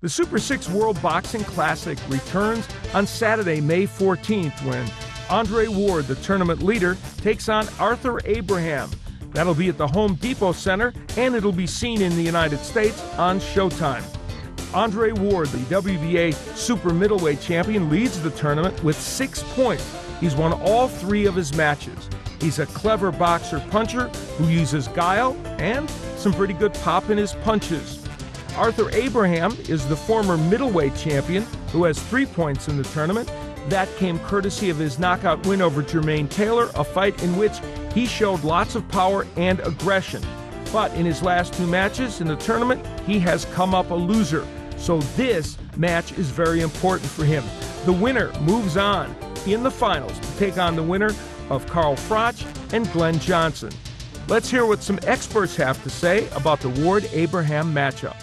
The Super 6 World Boxing Classic returns on Saturday, May 14th, when Andre Ward, the tournament leader, takes on Arthur Abraham. That'll be at the Home Depot Center, and it'll be seen in the United States on Showtime. Andre Ward, the WBA super middleweight champion, leads the tournament with 6 points. He's won all 3 of his matches. He's a clever boxer-puncher who uses guile and some pretty good pop in his punches. Arthur Abraham is the former middleweight champion who has 3 points in the tournament. That came courtesy of his knockout win over Jermaine Taylor, a fight in which he showed lots of power and aggression. But in his last 2 matches in the tournament, he has come up a loser. So this match is very important for him. The winner moves on in the finals to take on the winner of Carl Froch and Glenn Johnson. Let's hear what some experts have to say about the Ward-Abraham matchup.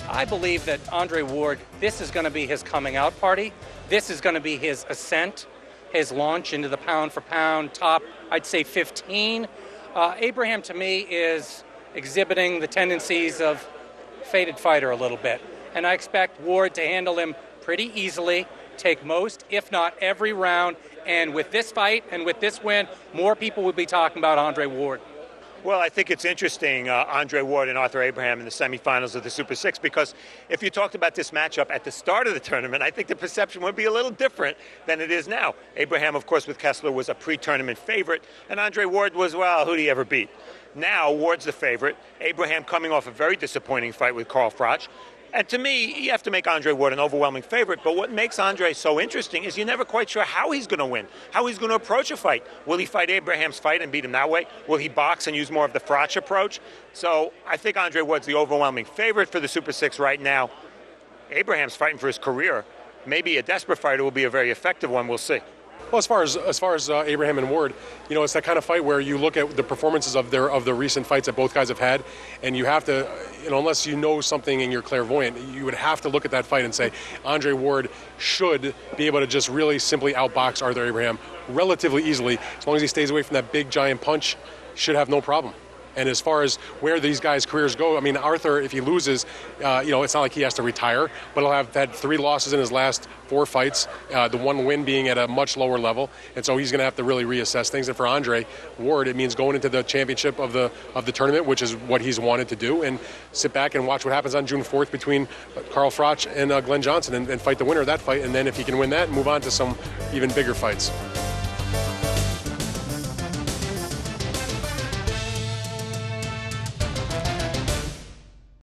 I believe that Andre Ward, this is going to be his coming out party. This is going to be his ascent, his launch into the pound-for-pound top, I'd say 15. Abraham, to me, is exhibiting the tendencies of faded fighter a little bit. And I expect Ward to handle him pretty easily, take most, if not every round. And with this fight and with this win, more people will be talking about Andre Ward. Well, I think it's interesting, Andre Ward and Arthur Abraham in the semifinals of the Super 6, because if you talked about this matchup at the start of the tournament, I think the perception would be a little different than it is now. Abraham, of course, with Kessler was a pre-tournament favorite, and Andre Ward was, well, who'd he ever beat? Now, Ward's the favorite. Abraham coming off a very disappointing fight with Carl Froch. And to me, you have to make Andre Ward an overwhelming favorite, but what makes Andre so interesting is you're never quite sure how he's going to win, how he's going to approach a fight. Will he fight Abraham's fight and beat him that way? Will he box and use more of the Froch approach? So I think Andre Ward's the overwhelming favorite for the Super 6 right now. Abraham's fighting for his career. Maybe a desperate fighter will be a very effective one. We'll see. Well, as far as Abraham and Ward, you know, it's that kind of fight where you look at the performances of the recent fights that both guys have had, and you have to, you know, unless you know something and you're clairvoyant, you would have to look at that fight and say Andre Ward should be able to just really simply outbox Arthur Abraham relatively easily. As long as he stays away from that big giant punch, should have no problem. And as far as where these guys' careers go, I mean, Arthur, if he loses, you know, it's not like he has to retire, but he'll have had 3 losses in his last 4 fights, the 1 win being at a much lower level. And so he's going to have to really reassess things. And for Andre Ward, it means going into the championship of the tournament, which is what he's wanted to do, and sit back and watch what happens on June 4th between Carl Froch and Glenn Johnson and fight the winner of that fight. And then if he can win that, move on to some even bigger fights.